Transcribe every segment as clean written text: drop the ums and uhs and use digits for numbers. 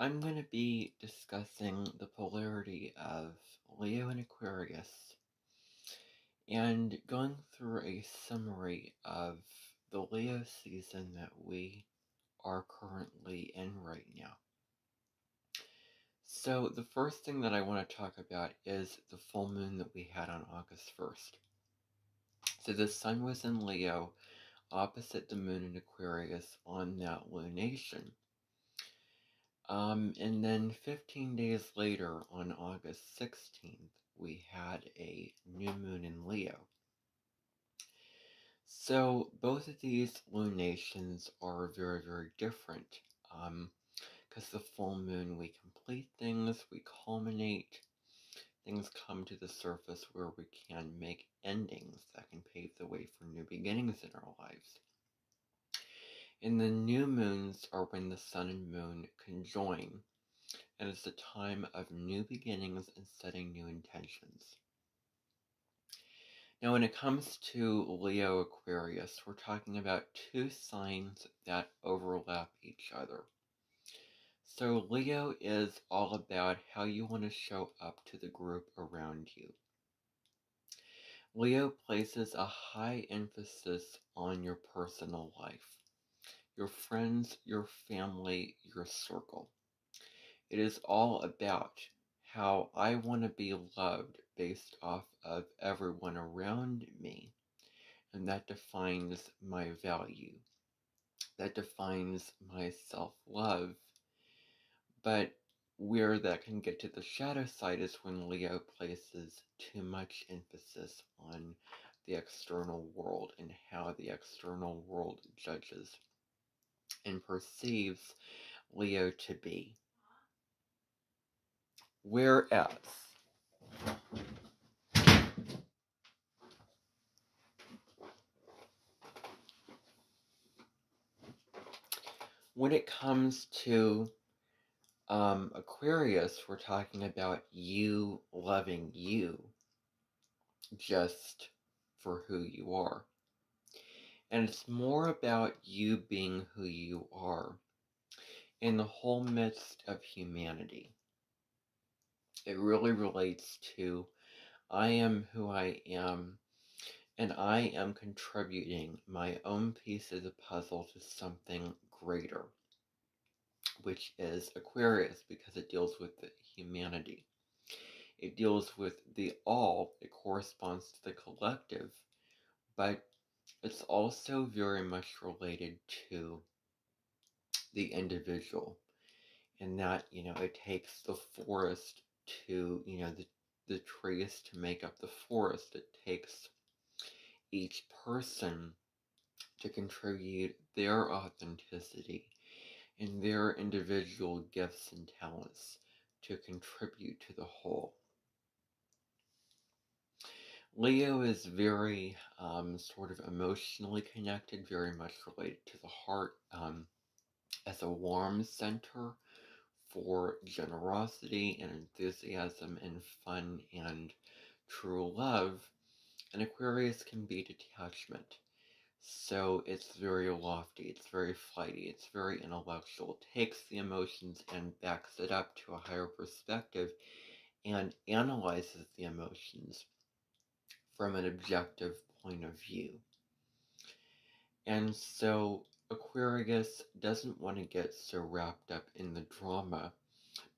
I'm going to be discussing the polarity of Leo and Aquarius and going through a summary of the Leo season that we are currently in right now. So the first thing that I want to talk about is the full moon that we had on August 1st. So the sun was in Leo opposite the moon in Aquarius on that lunation. And then 15 days later, on August 16th, we had a new moon in Leo. So both of these lunations are very, very different. Because the full moon, we complete things, we culminate, things come to the surface where we can make endings that can pave the way for new beginnings in our lives. And the new moons are when the sun and moon conjoin, and it's a time of new beginnings and setting new intentions. Now, when it comes to Leo Aquarius, we're talking about two signs that overlap each other. So Leo is all about how you want to show up to the group around you. Leo places a high emphasis on your personal life, your friends, your family, your circle. It is all about how I want to be loved based off of everyone around me. And that defines my value. That defines my self-love. But where that can get to the shadow side is when Leo places too much emphasis on the external world and how the external world judges and perceives Leo to be. Whereas when it comes to Aquarius, we're talking about you loving you just for who you are. And it's more about you being who you are in the whole midst of humanity. It really relates to I am who I am, and I am contributing my own piece of the puzzle to something greater, which is Aquarius, because it deals with the humanity. It deals with the all, it corresponds to the collective, but it's also very much related to the individual, and that, it takes the forest to, the trees to make up the forest. It takes each person to contribute their authenticity and their individual gifts and talents to contribute to the whole. Leo is very sort of emotionally connected, very much related to the heart, as a warm center for generosity and enthusiasm and fun and true love. And Aquarius can be detachment. So it's very lofty, it's very flighty, it's very intellectual, takes the emotions and backs it up to a higher perspective and analyzes the emotions from an objective point of view. And so Aquarius doesn't want to get so wrapped up in the drama,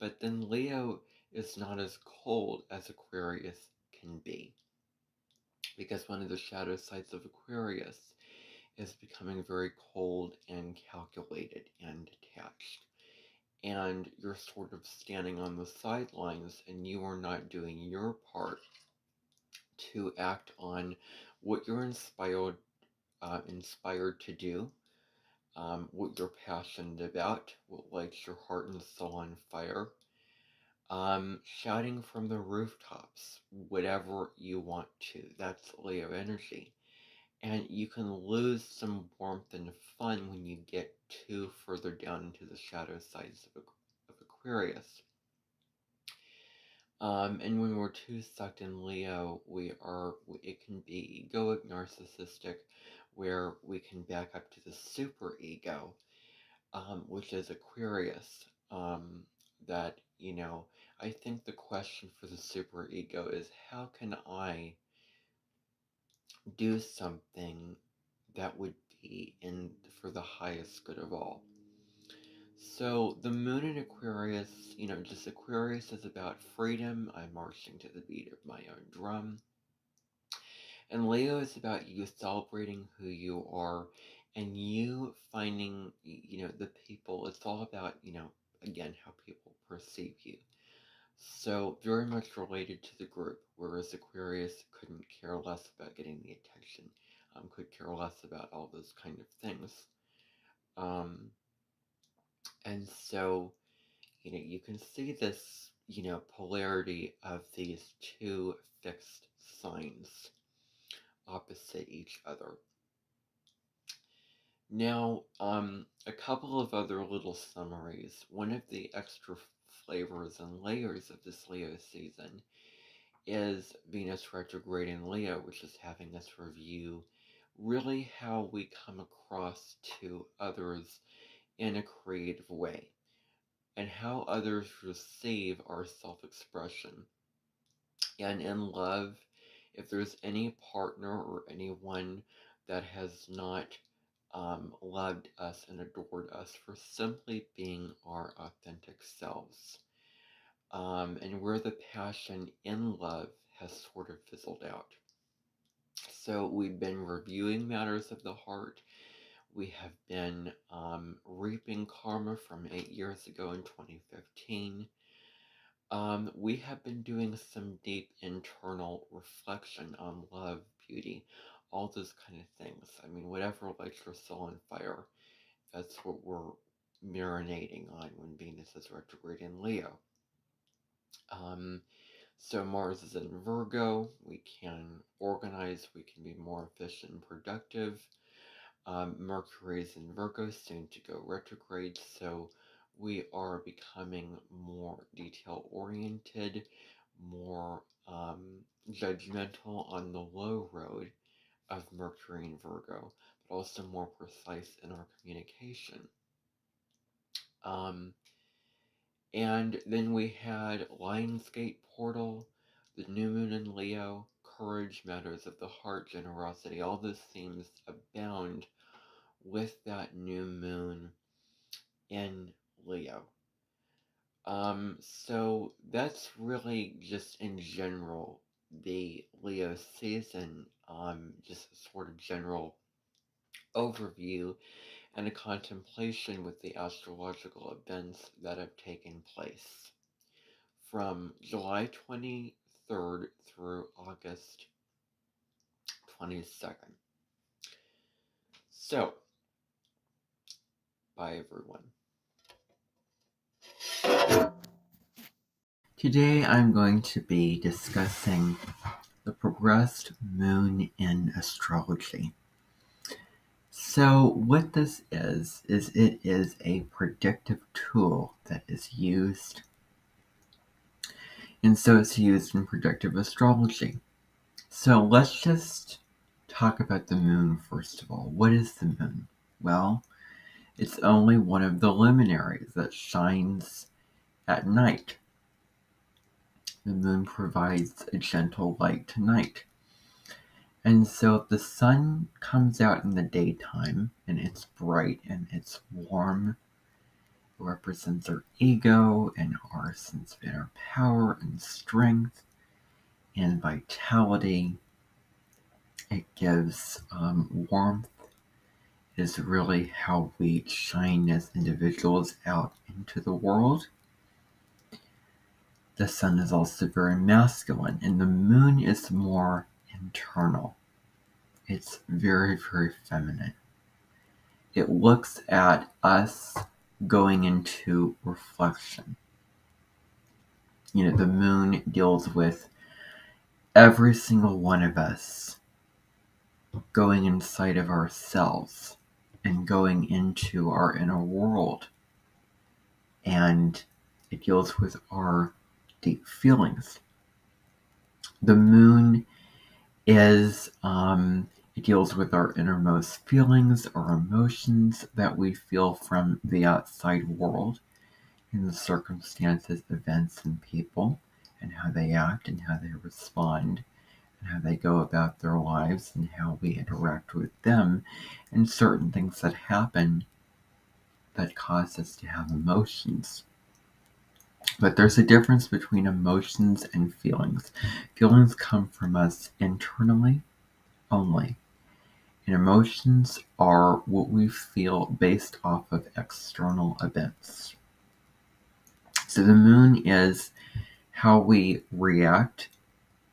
but then Leo is not as cold as Aquarius can be. Because one of the shadow sides of Aquarius is becoming very cold and calculated and detached. And you're sort of standing on the sidelines and you are not doing your part to act on what you're inspired to do, what you're passionate about, what lights your heart and soul on fire, shouting from the rooftops, whatever you want to. That's Leo energy. And you can lose some warmth and fun when you get too further down into the shadow sides of Aquarius. And when we're too sucked in Leo, it can be egoic, narcissistic, where we can back up to the super ego, which is Aquarius. that, I think the question for the superego is, how can I do something that would be for the highest good of all? So the moon in Aquarius, just Aquarius is about freedom. I'm marching to the beat of my own drum. And Leo is about you celebrating who you are and you finding, the people. It's all about, again, how people perceive you. So very much related to the group, whereas Aquarius couldn't care less about getting the attention, could care less about all those kind of things. Um, and so, you can see this, polarity of these two fixed signs opposite each other. Now, a couple of other little summaries. One of the extra flavors and layers of this Leo season is Venus retrograde in Leo, which is having us review really how we come across to others in a creative way and how others receive our self-expression. And in love, if there's any partner or anyone that has not loved us and adored us for simply being our authentic selves, and where the passion in love has sort of fizzled out. So we've been reviewing matters of the heart. We have been reaping karma from 8 years ago in 2015. We have been doing some deep internal reflection on love, beauty, all those kind of things. I mean, whatever lights your soul on fire, that's what we're marinating on when Venus is retrograde in Leo. So Mars is in Virgo. We can organize, we can be more efficient and productive. Mercury is in Virgo, soon to go retrograde, so we are becoming more detail-oriented, more judgmental on the low road of Mercury and Virgo, but also more precise in our communication. And then we had Lionsgate Portal, the new moon in Leo, courage, matters of the heart, generosity, all those themes abound with that new moon in Leo. So that's really just in general the Leo season, just a sort of general overview and a contemplation with the astrological events that have taken place from July 23rd through August 22nd. So, bye everyone. Today I'm going to be discussing the progressed moon in astrology. So what this is it is a predictive tool that is used, and so it's used in predictive astrology. So let's just talk about the moon first of all. What is the moon? Well, it's only one of the luminaries that shines at night. The moon provides a gentle light to night. And so if the sun comes out in the daytime and it's bright and it's warm, it represents our ego and our sense of inner power and strength and vitality. It gives warmth. It is really how we shine as individuals out into the world. The sun is also very masculine, and the moon is more internal. It's very, very feminine. It looks at us going into reflection. The moon deals with every single one of us going inside of ourselves and going into our inner world. And it deals with our deep feelings. The moon is, it deals with our innermost feelings, our emotions that we feel from the outside world. in the circumstances, events, and people, and how they act and how they respond, and how they go about their lives, and how we interact with them, and certain things that happen that cause us to have emotions. But there's a difference between emotions and feelings. Feelings come from us internally only. And emotions are what we feel based off of external events. So the moon is how we react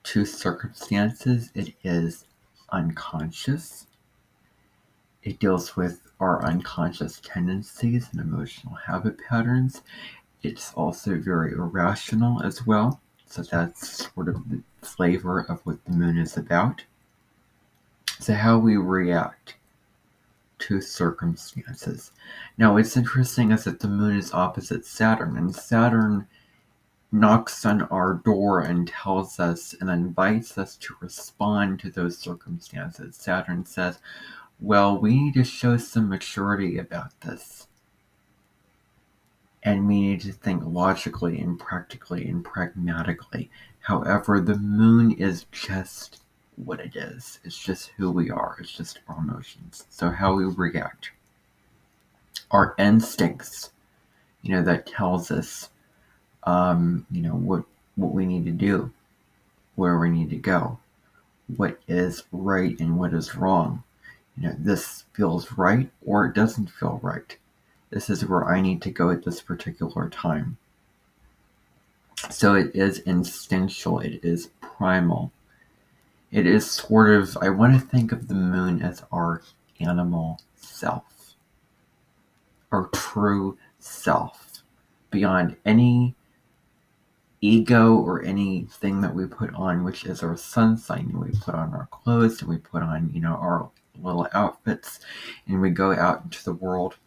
to circumstances. It is unconscious. It deals with our unconscious tendencies and emotional habit patterns. It's also very irrational as well. So that's sort of the flavor of what the moon is about. So how we react to circumstances. Now, what's interesting is that the moon is opposite Saturn, and Saturn knocks on our door and tells us and invites us to respond to those circumstances. Saturn says, well, we need to show some maturity about this. And we need to think logically and practically and pragmatically. However, the moon is just what it is. It's just who we are. It's just our emotions. So how we react. Our instincts, that tells us, what we need to do, where we need to go, what is right and what is wrong. This feels right or it doesn't feel right. This is where I need to go at this particular time. So it is instinctual. It is primal. It is sort of, I want to think of the moon as our animal self, our true self, beyond any ego or anything that we put on, which is our sun sign. We put on our clothes and we put on, our little outfits, and we go out into the world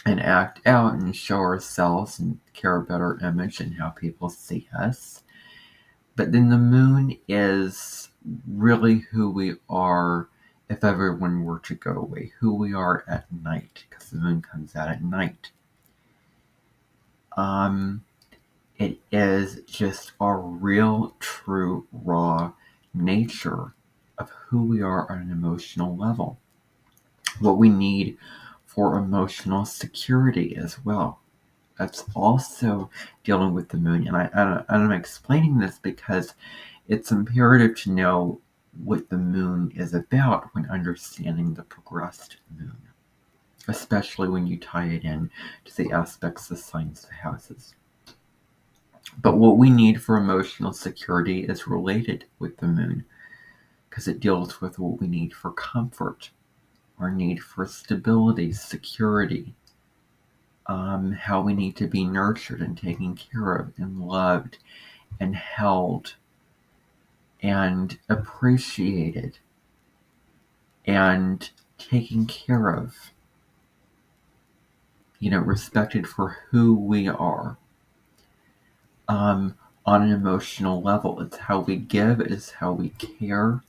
and act out and show ourselves and care about our image and how people see us. But then the moon is really who we are if everyone were to go away, who we are at night, because the moon comes out at night. It is just our real, true, raw nature of who we are on an emotional level. What we need for emotional security as well. That's also dealing with the moon. And I'm explaining this because it's imperative to know what the moon is about when understanding the progressed moon, especially when you tie it in to the aspects, the signs, the houses. But what we need for emotional security is related with the moon, because it deals with what we need for comfort, our need for stability, security, how we need to be nurtured and taken care of and loved and held and appreciated and taken care of, respected for who we are. On an emotional level, it's how we give, it's how we care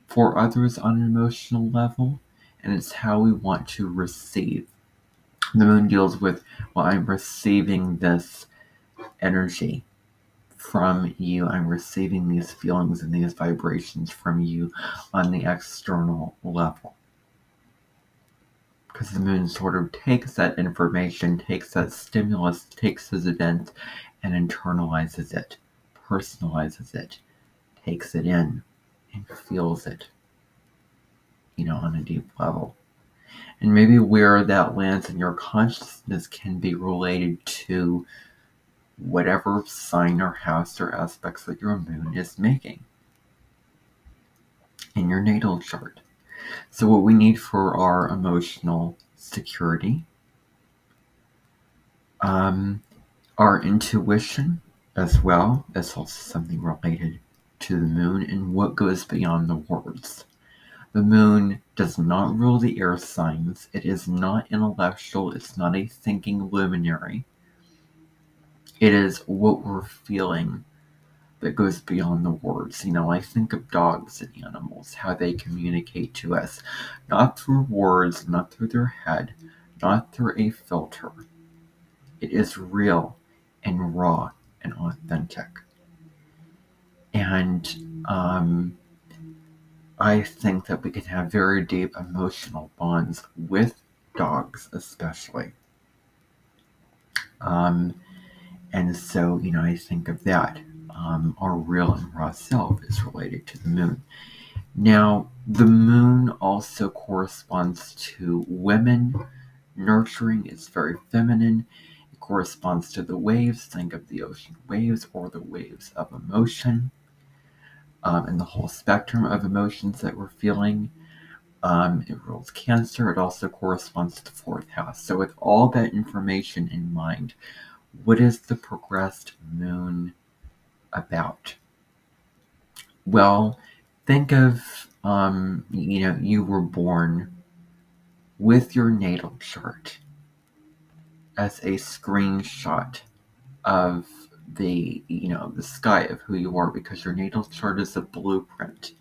for others on an emotional level, and it's how we want to receive. The moon deals with, well, I'm receiving this energy from you. I'm receiving these feelings and these vibrations from you on the external level. Because the moon sort of takes that information, takes that stimulus, takes those events, and internalizes it, personalizes it, takes it in, and feels it, on a deep level. And maybe where that lands in your consciousness can be related to whatever sign or house or aspects that your moon is making in your natal chart. So what we need for our emotional security, our intuition as well, is also something related to the moon and what goes beyond the words. The moon does not rule the air signs. It is not intellectual. It's not a thinking luminary. It is what we're feeling that goes beyond the words. I think of dogs and animals, how they communicate to us, not through words, not through their head, not through a filter. It is real. and raw and authentic. And I think that we can have very deep emotional bonds with dogs, especially. And so, I think of that. Our real and raw self is related to the moon. Now, the moon also corresponds to women. Nurturing is very feminine. It corresponds to the waves. Think of the ocean waves or the waves of emotion, and the whole spectrum of emotions that we're feeling. It rules Cancer. It also corresponds to the fourth house. So, with all that information in mind, what is the progressed moon about? Well, think of, you were born with your natal chart as a screenshot of the sky of who you are, because your natal chart is a blueprint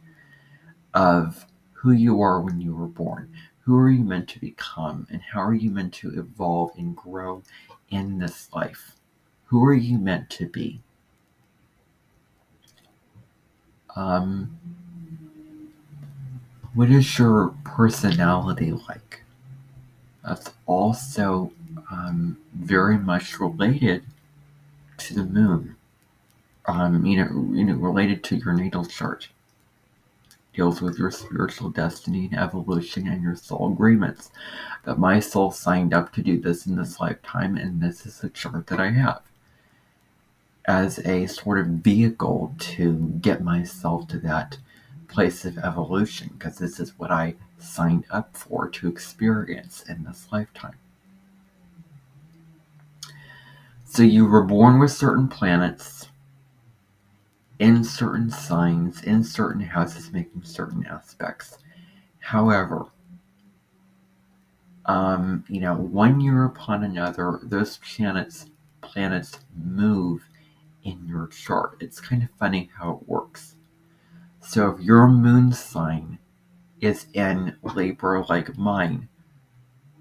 of who you are when you were born. Who are you meant to become, and how are you meant to evolve and grow in this life? Who are you meant to be? What is your personality like? That's also very much related to the moon. Related to your natal chart. Deals with your spiritual destiny and evolution and your soul agreements. That my soul signed up to do this in this lifetime, and this is the chart that I have as a sort of vehicle to get myself to that place of evolution, because this is what I signed up for to experience in this lifetime. So you were born with certain planets in certain signs, in certain houses, making certain aspects. However, 1 year upon another, those planets move in your chart. It's kind of funny how it works. So if your moon sign is in Libra, like mine,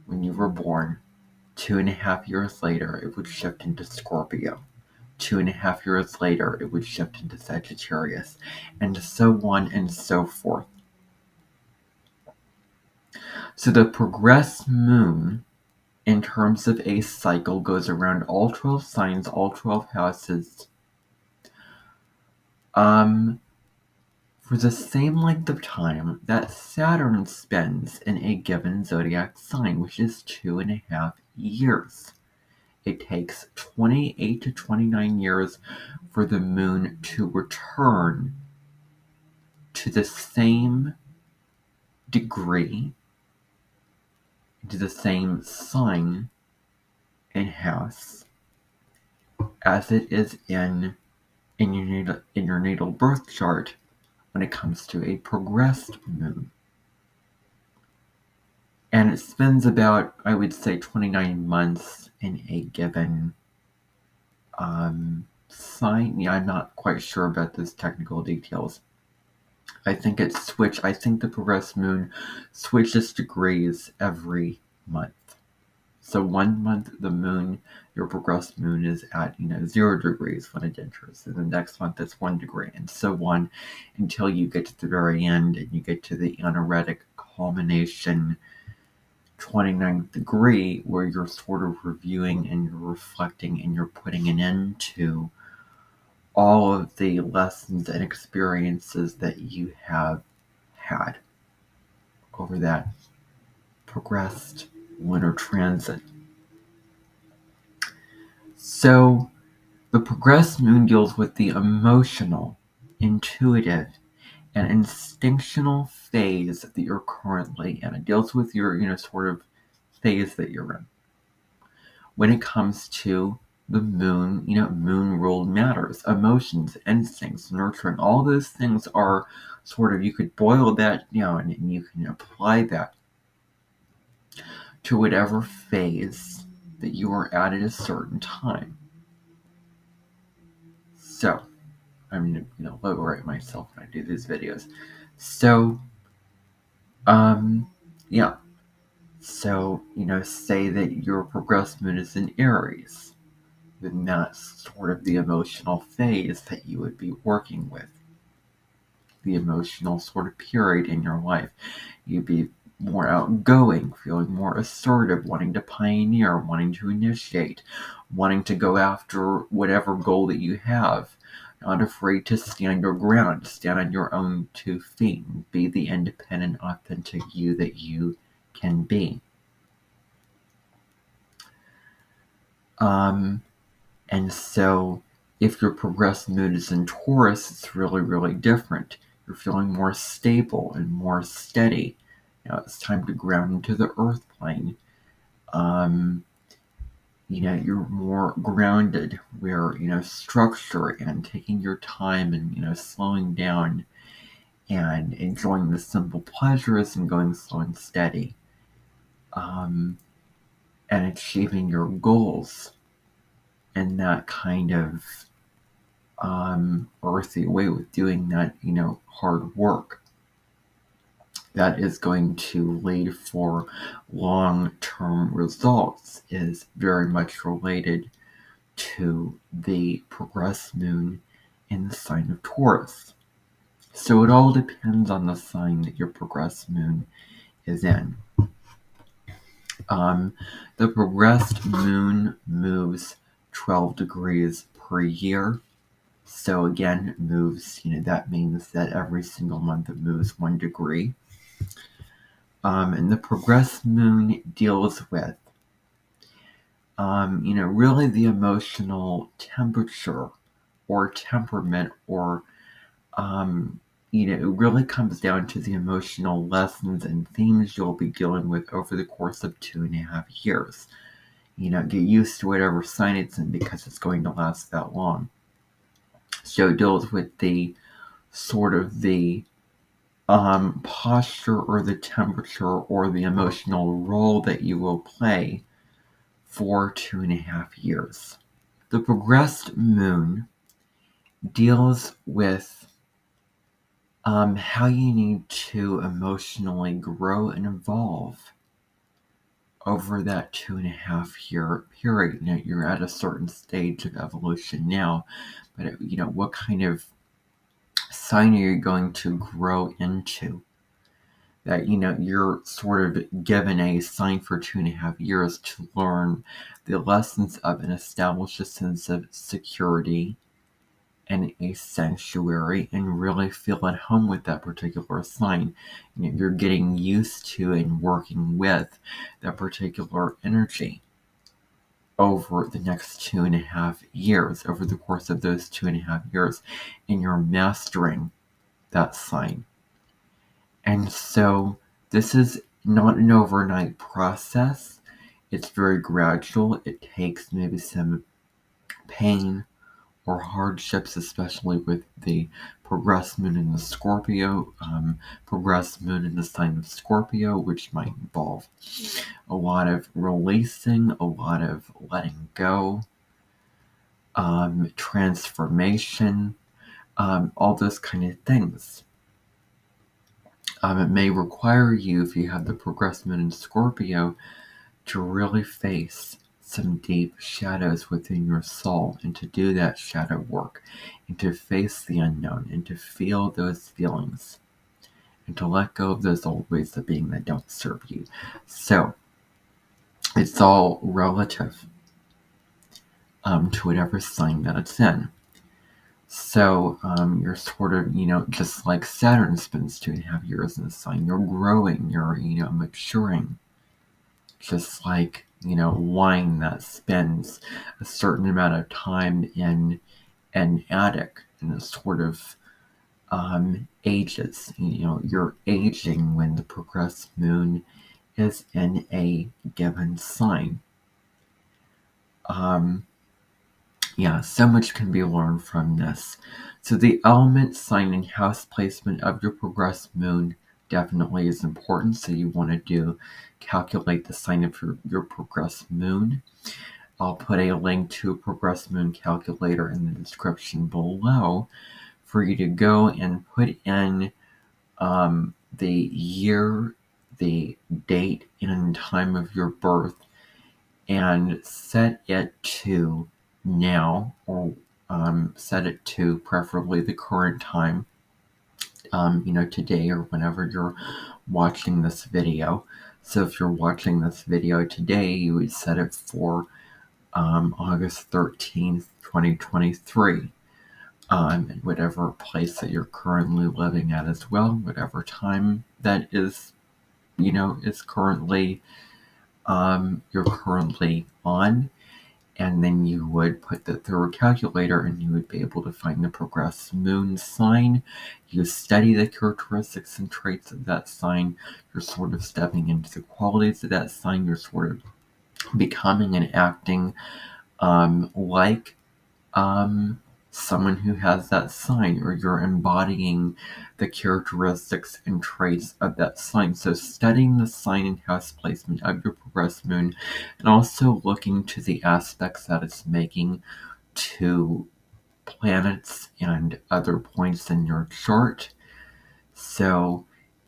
when you were born, 2.5 years later, it would shift into Scorpio. 2.5 years later, it would shift into Sagittarius, and so on and so forth. So the progressed moon, in terms of a cycle, goes around all 12 signs, all 12 houses, for the same length of time that Saturn spends in a given zodiac sign, which is 2.5 years. It takes 28 to 29 years for the moon to return to the same degree, to the same sign and house as it is in your natal birth chart when it comes to a progressed moon. And it spends about, I would say, 29 months in a given sign. Yeah, I'm not quite sure about those technical details. I think the progressed moon switches degrees every month. So 1 month, your progressed moon is at 0 degrees when it enters, and the next month it's 1 degree, and so on, until you get to the very end and you get to the anaretic culmination 29th degree, where you're sort of reviewing and you're reflecting and you're putting an end to all of the lessons and experiences that you have had over that progressed lunar transit. So the progressed moon deals with the emotional, intuitive, and instinctual phase that you're currently in. It deals with your, sort of phase that you're in. When it comes to the moon, moon ruled matters, emotions, instincts, nurturing, all those things are sort of, you could boil that down and you can apply that to whatever phase that you are at a certain time. So, I'm going to, logo write myself when I do these videos. So, yeah. So, say that your progressed moon is in Aries. then that's sort of the emotional phase that you would be working with. The emotional sort of period in your life. You'd be more outgoing, feeling more assertive, wanting to pioneer, wanting to initiate, wanting to go after whatever goal that you have. Not afraid to stand your ground, stand on your own 2 feet, be the independent, authentic you that you can be. And so if your progressed mood is in Taurus, it's really, really different. You're feeling more stable and more steady. Now it's time to ground into the earth plane. You're more grounded, where, structure and taking your time and, slowing down and enjoying the simple pleasures and going slow and steady. And achieving your goals in that kind of earthy way, with doing that, hard work that is going to lead for long-term results, is very much related to the progressed moon in the sign of Taurus. So it all depends on the sign that your progressed moon is in. The progressed moon moves 12 degrees per year. So again, moves, that means that every single month it moves 1 degree. And the progressed moon deals with, really the emotional temperature or temperament, or, it really comes down to the emotional lessons and themes you'll be dealing with over the course of 2.5 years. Get used to whatever sign it's in, because it's going to last that long. So it deals with the sort of the posture or the temperature or the emotional role that you will play for 2.5 years. The progressed moon deals with how you need to emotionally grow and evolve over that 2.5 year period. Now, you're at a certain stage of evolution now, but what kind of sign are you going to grow into? That you're sort of given a sign for 2.5 years to learn the lessons of and establish a sense of security and a sanctuary, and really feel at home with that particular sign. You're getting used to and working with that particular energy over the next 2.5 years, over the course of those 2.5 years, and you're mastering that sign. And so this is not an overnight process. It's very gradual. It takes maybe some pain or hardships, especially with the progressed moon in the Scorpio, progressed moon in the sign of Scorpio, which might involve a lot of releasing, a lot of letting go, transformation, all those kind of things. It may require you, if you have the progressed moon in Scorpio, to really face some deep shadows within your soul, and to do that shadow work, and to face the unknown, and to feel those feelings, and to let go of those old ways of being that don't serve you. So it's all relative to whatever sign that it's in. So you're sort of, just like Saturn spends 2.5 years in the sign, you're growing, you're, maturing. Just like, wine that spends a certain amount of time in an attic, and it sort of ages. You're aging when the progressed moon is in a given sign. So much can be learned from this. So the element, sign, and house placement of your progressed moon definitely is important. So you want to calculate the sign of your progressed moon. I'll put a link to a progressed moon calculator in the description below for you to go and put in the year, the date, and time of your birth, and set it to now, or set it to preferably the current time, today or whenever you're watching this video. So if you're watching this video today, you would set it for August 13th, 2023. In whatever place that you're currently living at as well, whatever time that is, is currently, you're currently on. And then you would put that through a calculator and you would be able to find the progressed moon sign. You study the characteristics and traits of that sign. You're sort of stepping into the qualities of that sign. You're sort of becoming and acting like someone who has that sign, or you're embodying the characteristics and traits of that sign. So studying the sign and house placement of your progressed moon, and also looking to the aspects that it's making to planets and other points in your chart. So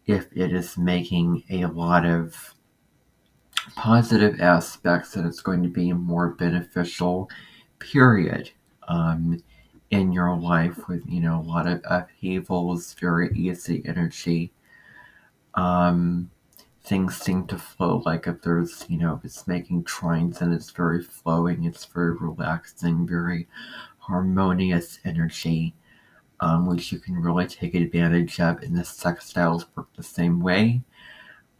if it is making a lot of positive aspects, then it's going to be a more beneficial period in your life, with a lot of upheavals, very easy energy. Things seem to flow, like if there's, if it's making trines and it's very flowing, it's very relaxing, very harmonious energy, which you can really take advantage of. And the sextiles work the same way.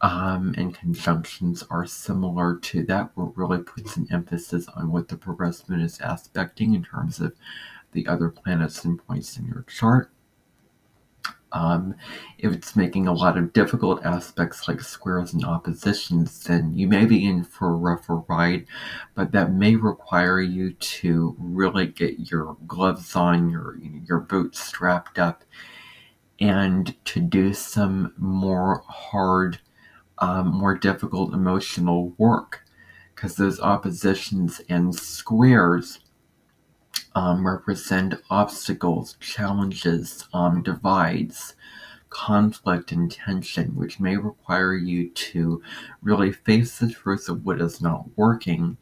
And conjunctions are similar to that, where it really puts an emphasis on what the progressed moon is aspecting in terms of the other planets and points in your chart. If it's making a lot of difficult aspects like squares and oppositions, then you may be in for a rougher ride, but that may require you to really get your gloves on, your boots strapped up, and to do some more hard, more difficult emotional work, because those oppositions and squares represent obstacles, challenges, divides, conflict, and tension, which may require you to really face the truth of what is not working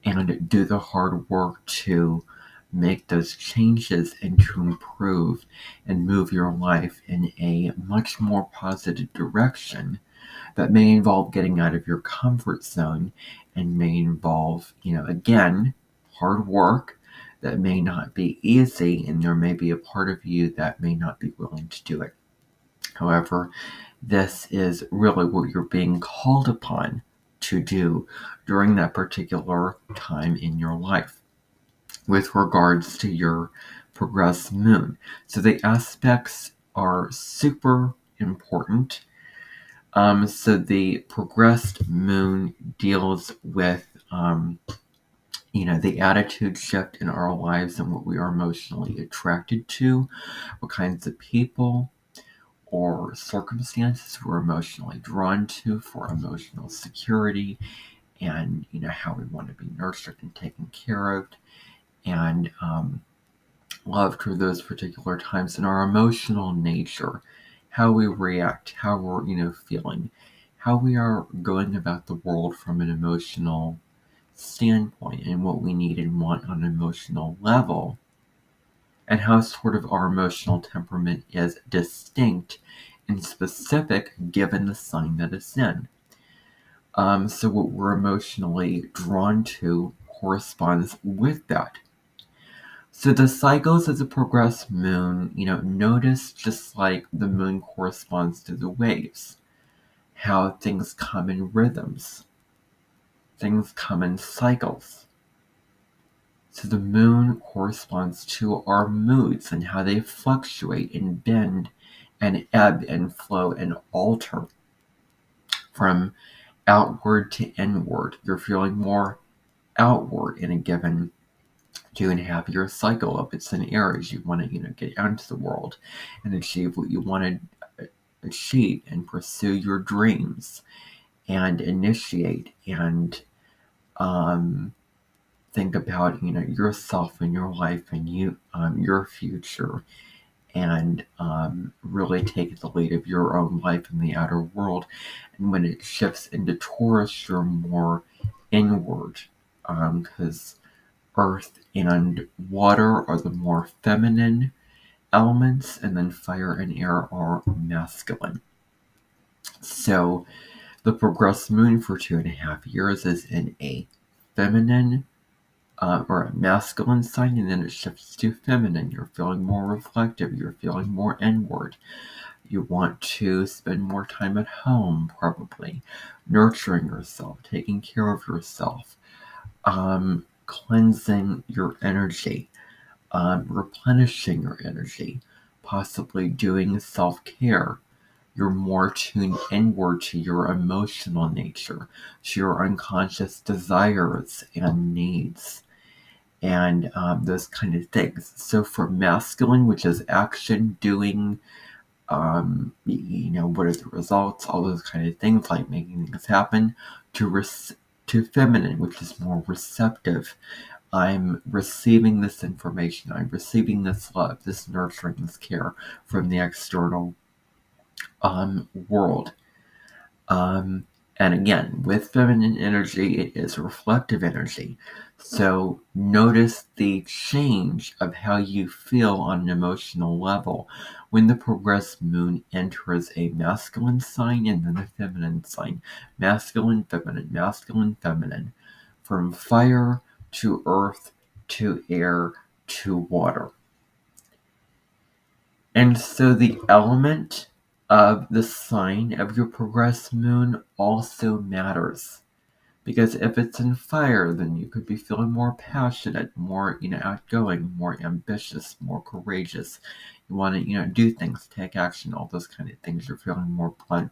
and do the hard work to make those changes and to improve and move your life in a much more positive direction. That may involve getting out of your comfort zone, and may involve, again, hard work that may not be easy, and there may be a part of you that may not be willing to do it. However, this is really what you're being called upon to do during that particular time in your life with regards to your progressed moon. So the aspects are super important. So the progressed moon deals with, the attitude shift in our lives and what we are emotionally attracted to, what kinds of people or circumstances we're emotionally drawn to for emotional security, and how we want to be nurtured and taken care of, and loved through those particular times, and our emotional nature, how we react, how we're feeling, how we are going about the world from an emotional standpoint, and what we need and want on an emotional level, and how sort of our emotional temperament is distinct and specific given the sign that it's in. So what we're emotionally drawn to corresponds with that. So the cycles of the progressed moon, notice, just like the moon corresponds to the waves, how things come in rhythms, things come in cycles. So the moon corresponds to our moods and how they fluctuate and bend and ebb and flow and alter from outward to inward. You're feeling more outward in a given 2.5-year cycle. If it's in Aries, you want to get out into the world and achieve what you want to achieve and pursue your dreams and initiate and think about yourself and your life and your future, and really take the lead of your own life in the outer world. And when it shifts into Taurus, you're more inward, because earth and water are the more feminine elements, and then fire and air are masculine. So the progressed moon for 2.5 years is in a feminine or a masculine sign, and then it shifts to feminine. You're feeling more reflective, you're feeling more inward. You want to spend more time at home, probably nurturing yourself, taking care of yourself, cleansing your energy, replenishing your energy, possibly doing self care. You're more tuned inward to your emotional nature, to your unconscious desires and needs, and those kind of things. So, for masculine, which is action, doing, what are the results, all those kind of things, like making things happen, to feminine, which is more receptive. I'm receiving this information, I'm receiving this love, this nurturing, this care from the external world. And again, with feminine energy, it is reflective energy. So notice the change of how you feel on an emotional level when the progressed moon enters a masculine sign and then a feminine sign. Masculine, feminine. From fire to earth to air to water. And so the element of the sign of your progressed moon also matters. Because if it's in fire, then you could be feeling more passionate, more, outgoing, more ambitious, more courageous. You want to, do things, take action, all those kind of things. You're feeling more blunt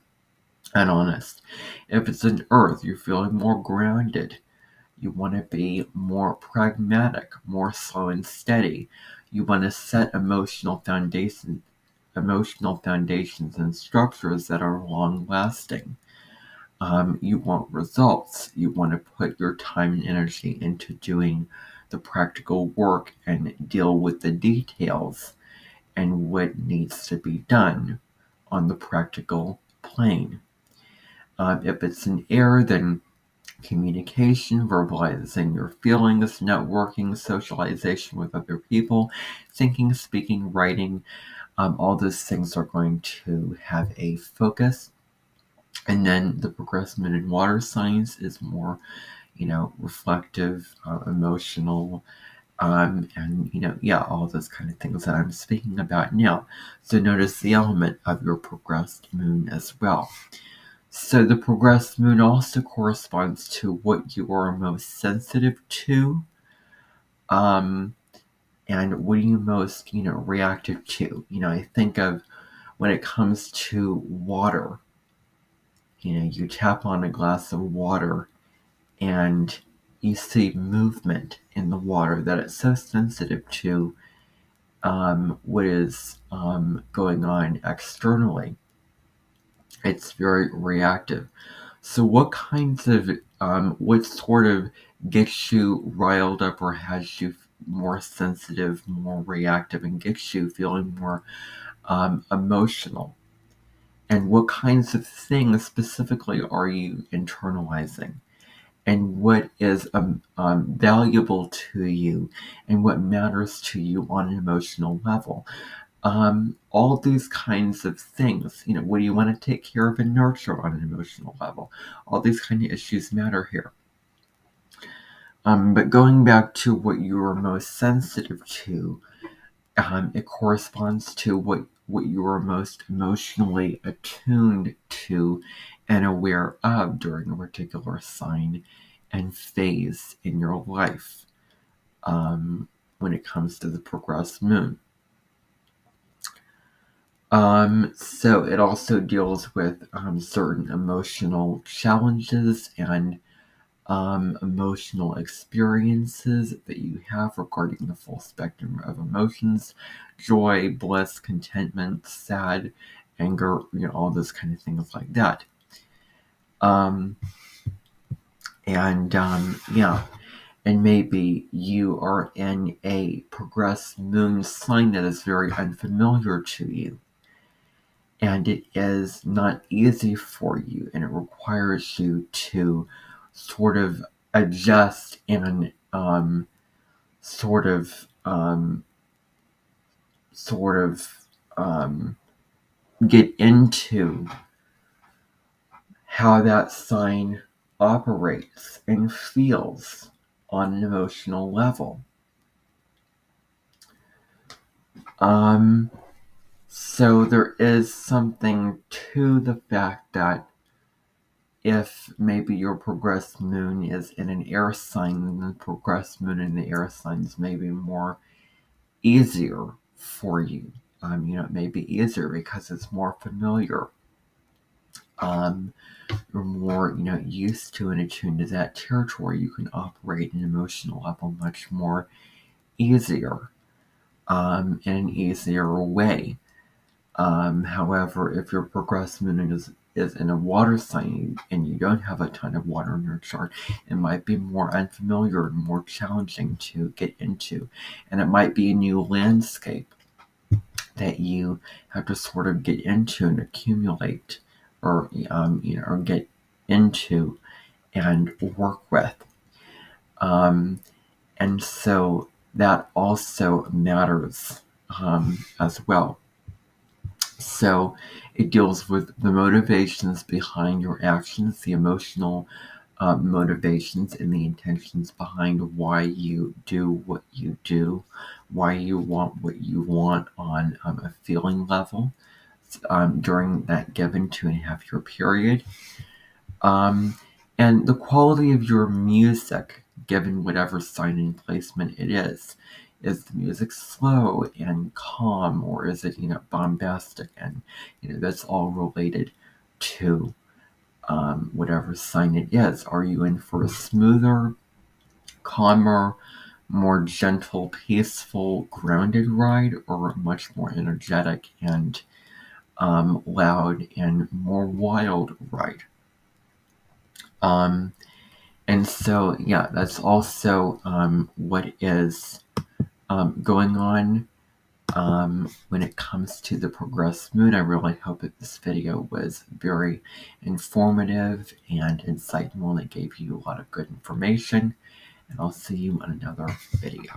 and honest. If it's in earth, you're feeling more grounded. You want to be more pragmatic, more slow and steady. You want to set emotional foundations and structures that are long lasting. You want results. You want to put your time and energy into doing the practical work and deal with the details and what needs to be done on the practical plane. If it's an air, then communication, verbalizing your feelings, networking, socialization with other people, thinking, speaking, writing, all those things are going to have a focus. And then the progressed moon in water signs is more, reflective, emotional, and, all those kind of things that I'm speaking about now. So notice the element of your progressed moon as well. So the progressed moon also corresponds to what you are most sensitive to, and what are you most, reactive to. I think of when it comes to water, you tap on a glass of water and you see movement in the water that it's so sensitive to what is going on externally. It's very reactive. So what sort of gets you riled up or has you more sensitive, more reactive, and gets you feeling more emotional? And what kinds of things specifically are you internalizing? And what is valuable to you and what matters to you on an emotional level? All these kinds of things, what do you want to take care of and nurture on an emotional level? All these kind of issues matter here. But going back to what you are most sensitive to, it corresponds to what you are most emotionally attuned to and aware of during a particular sign and phase in your life when it comes to the progressed moon. So it also deals with certain emotional challenges and emotional experiences that you have regarding the full spectrum of emotions: joy, bliss, contentment, sad, anger, all those kind of things like that. And maybe you are in a progressed moon sign that is very unfamiliar to you. And it is not easy for you, and it requires you to sort of adjust and sort of sort of um, get into how that sign operates and feels on an emotional level. So there is something to the fact that if maybe your progressed moon is in an air sign, then the progressed moon in the air signs may be more easier for you. It may be easier because it's more familiar. You're more, used to and attuned to that territory. You can operate an emotional level much more easier, in an easier way. However, if your progressed moon is in a water sign and you don't have a ton of water in your chart, it might be more unfamiliar and more challenging to get into. And it might be a new landscape that you have to sort of get into and accumulate or, or get into and work with. And so that also matters as well. So it deals with the motivations behind your actions, the emotional motivations and the intentions behind why you do what you do, why you want what you want on a feeling level during that given 2.5 year period. And the quality of your music, given whatever sign and placement it is. Is the music slow and calm, or is it, bombastic? And, that's all related to whatever sign it is. Are you in for a smoother, calmer, more gentle, peaceful, grounded ride, or a much more energetic and loud and more wild ride? And so, yeah, that's also what is going on when it comes to the progressed moon. I really hope that this video was very informative and insightful and it gave you a lot of good information. And I'll see you on another video.